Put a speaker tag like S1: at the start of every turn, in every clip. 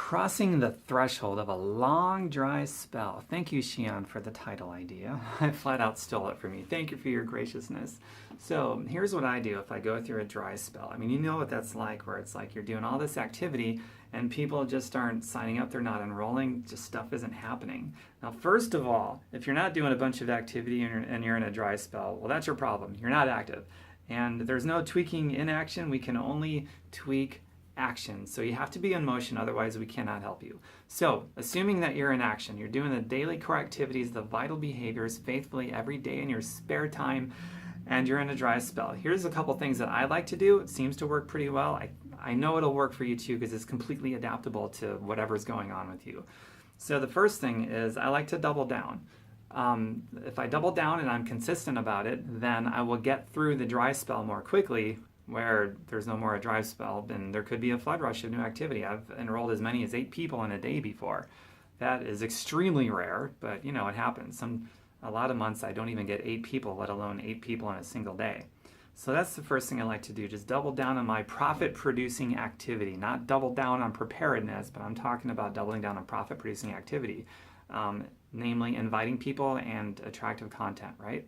S1: Crossing the Threshold of a Long Dry Spell. Thank you, Xian, for the title idea. I flat out stole it from you. Thank you for your graciousness. So here's what I do if I go through a dry spell. I mean, you know what that's like, where it's like you're doing all this activity and people just aren't signing up, they're not enrolling, just stuff isn't happening. Now, first of all, if you're not doing a bunch of activity and you're in a dry spell, well, that's your problem. You're not active. And there's no tweaking in action. We can only tweak action. So you have to be in motion, otherwise we cannot help you. So, assuming that you're in action, you're doing the daily core activities, the vital behaviors faithfully every day in your spare time, and you're in a dry spell. Here's a couple things that I like to do. It seems to work pretty well. I know it'll work for you too because it's completely adaptable to whatever's going on with you. So the first thing is I like to double down. If I double down and I'm consistent about it, then I will get through the dry spell more quickly, where there's no more a dry spell, and there could be a flood rush of new activity. I've enrolled as many as 8 people in a day before. That is extremely rare, but you know, it happens. A lot of months I don't even get 8 people, let alone 8 people in a single day. So that's the first thing I like to do, just double down on my profit-producing activity, not double down on preparedness, but I'm talking about doubling down on profit-producing activity, namely inviting people and attractive content, right?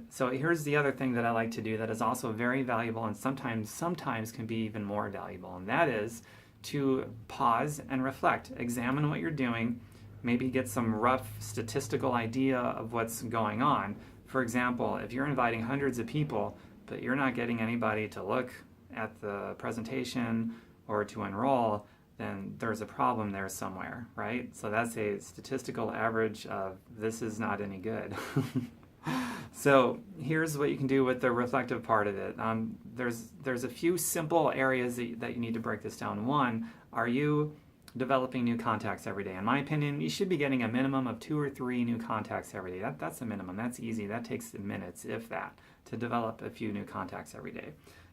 S1: So here's the other thing that I like to do that is also very valuable and sometimes can be even more valuable, and that is to pause and reflect, examine what you're doing, maybe get some rough statistical idea of what's going on. For example, if you're inviting hundreds of people, but you're not getting anybody to look at the presentation or to enroll, then there's a problem there somewhere, right? So that's a statistical average of this is not any good. So here's what you can do with the reflective part of it. There's a few simple areas that you need to break this down. One, are you developing new contacts every day? In my opinion, you should be getting a minimum of 2 or 3 new contacts every day. That's a minimum. That's easy. That takes minutes, if that, to develop a few new contacts every day.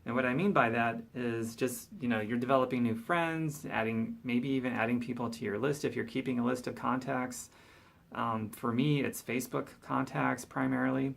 S1: And what I mean by that is just, you know, you're developing new friends, maybe even adding people to your list if you're keeping a list of contacts. For me, it's Facebook contacts primarily.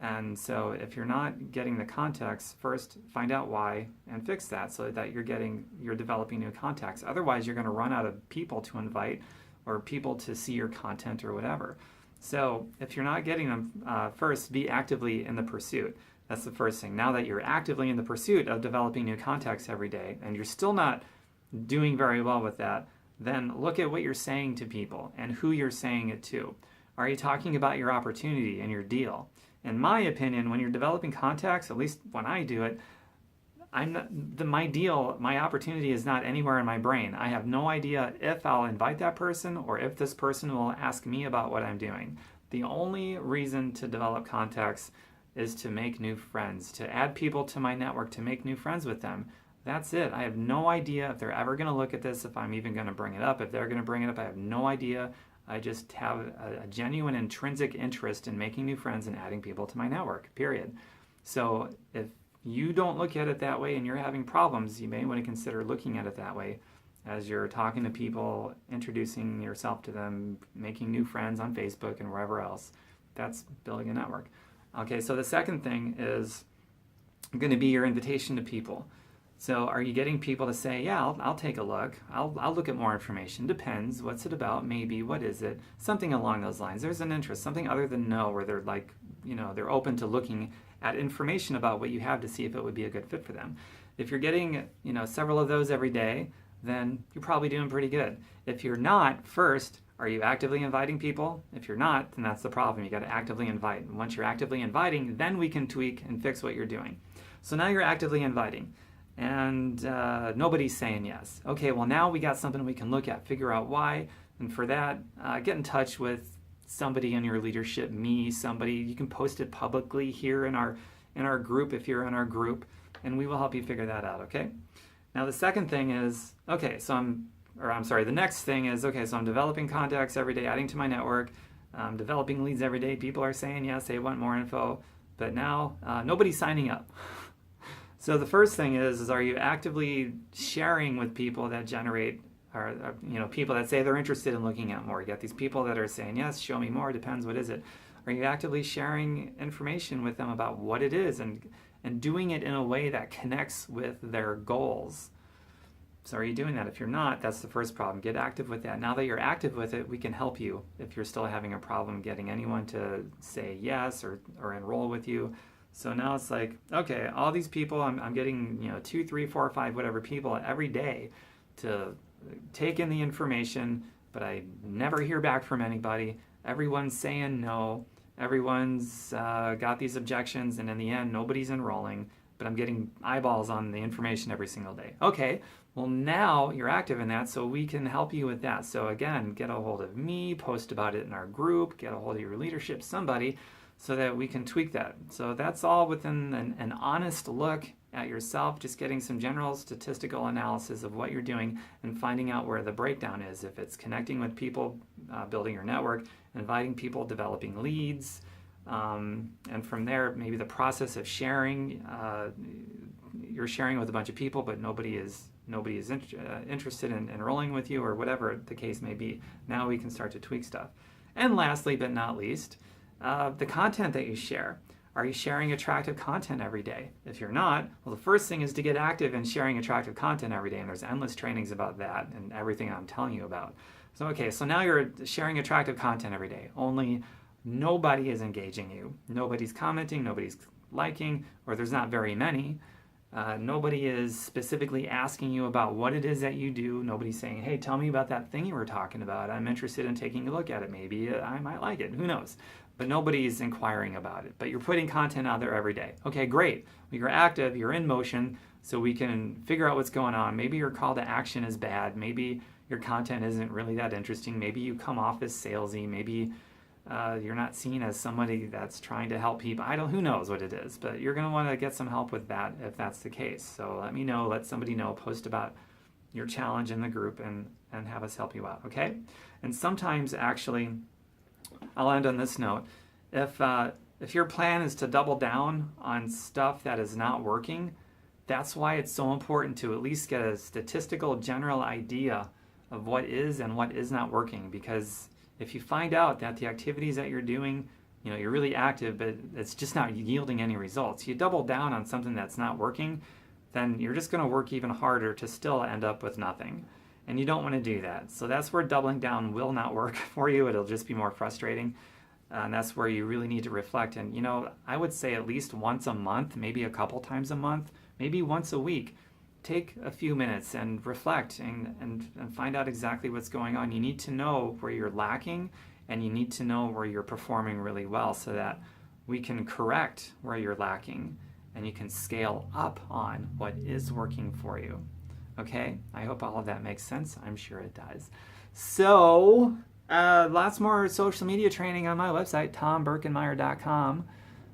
S1: And so if you're not getting the contacts, first find out why and fix that so that you're developing new contacts. Otherwise, you're going to run out of people to invite or people to see your content or whatever. So if you're not getting them, first be actively in the pursuit. That's the first thing. Now that you're actively in the pursuit of developing new contacts every day and you're still not doing very well with that, then look at what you're saying to people and who you're saying it to. Are you talking about your opportunity and your deal? In my opinion, when you're developing contacts, at least when I do it, my opportunity is not anywhere in my brain. I have no idea if I'll invite that person or if this person will ask me about what I'm doing. The only reason to develop contacts is to make new friends, to add people to my network, to make new friends with them. That's it. I have no idea if they're ever going to look at this, if I'm even going to bring it up. If they're going to bring it up, I have no idea. I just have a genuine intrinsic interest in making new friends and adding people to my network, period. So if you don't look at it that way and you're having problems, you may want to consider looking at it that way as you're talking to people, introducing yourself to them, making new friends on Facebook and wherever else. That's building a network. Okay, so the second thing is going to be your invitation to people. So are you getting people to say, yeah, I'll take a look. I'll look at more information. Depends. What's it about? Maybe. What is it? Something along those lines. There's an interest, something other than no, where they're like, you know, they're open to looking at information about what you have to see if it would be a good fit for them. If you're getting, you know, several of those every day, then you're probably doing pretty good. If you're not, first, are you actively inviting people? If you're not, then that's the problem. You got to actively invite. And once you're actively inviting, then we can tweak and fix what you're doing. So now you're actively inviting. And nobody's saying yes. Okay, well now we got something we can look at, figure out why, and for that, get in touch with somebody in your leadership, somebody. You can post it publicly here in our group if you're in our group, and we will help you figure that out, okay? Now the second thing is, the next thing is, okay, so I'm developing contacts every day, adding to my network, developing leads every day. People are saying yes, they want more info, but now nobody's signing up. So the first thing is are you actively sharing with people that generate, or you know, people that say they're interested in looking at more? You got these people that are saying, yes, show me more, depends, what is it? Are you actively sharing information with them about what it is and doing it in a way that connects with their goals? So are you doing that? If you're not, that's the first problem. Get active with that. Now that you're active with it, we can help you if you're still having a problem getting anyone to say yes or enroll with you. So now it's like, okay, all these people, I'm getting 2, 3, 4, 5, whatever people every day to take in the information, but I never hear back from anybody. Everyone's saying no. Everyone's got these objections, and in the end, nobody's enrolling, but I'm getting eyeballs on the information every single day. Okay, well, now you're active in that, so we can help you with that. So again, get a hold of me, post about it in our group, get a hold of your leadership, somebody, so that we can tweak that. So that's all within an honest look at yourself, just getting some general statistical analysis of what you're doing and finding out where the breakdown is. If it's connecting with people, building your network, inviting people, developing leads, and from there, maybe the process of sharing. You're sharing with a bunch of people, but nobody is interested in enrolling with you, or whatever the case may be. Now we can start to tweak stuff. And lastly, but not least, the content that you share. Are you sharing attractive content every day? If you're not, well, the first thing is to get active in sharing attractive content every day, and there's endless trainings about that and everything I'm telling you about. So okay, so now you're sharing attractive content every day, only nobody is engaging you. Nobody's commenting, nobody's liking, or there's not very many. Nobody is specifically asking you about what it is that you do. Nobody's saying, hey, tell me about that thing you were talking about. I'm interested in taking a look at it. Maybe I might like it. Who knows? But nobody's inquiring about it. But you're putting content out there every day. Okay, great. Well, you're active. You're in motion. So we can figure out what's going on. Maybe your call to action is bad. Maybe your content isn't really that interesting. Maybe you come off as salesy. Maybe you're not seen as somebody that's trying to help people. Who knows what it is, but you're going to want to get some help with that if that's the case. So let me know, let somebody know, post about your challenge in the group and have us help you out, okay? And sometimes, actually, I'll end on this note. If your plan is to double down on stuff that is not working, that's why it's so important to at least get a statistical general idea of what is and what is not working, because if you find out that the activities that you're doing, you're really active, but it's just not yielding any results, you double down on something that's not working, then you're just going to work even harder to still end up with nothing. And you don't want to do that. So that's where doubling down will not work for you. It'll just be more frustrating. And that's where you really need to reflect. And, I would say at least once a month, maybe a couple times a month, maybe once a week, take a few minutes and reflect and find out exactly what's going on. You need to know where you're lacking, and you need to know where you're performing really well, so that we can correct where you're lacking and you can scale up on what is working for you. Okay? I hope all of that makes sense. I'm sure it does. So, lots more social media training on my website, tomberkenmeyer.com.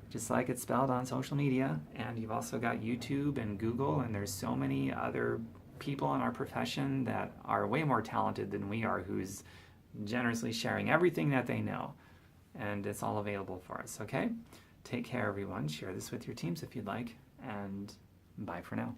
S1: Just like it's spelled on social media. And you've also got YouTube and Google, and there's so many other people in our profession that are way more talented than we are, who's generously sharing everything that they know. And it's all available for us, okay? Take care, everyone. Share this with your teams if you'd like, and bye for now.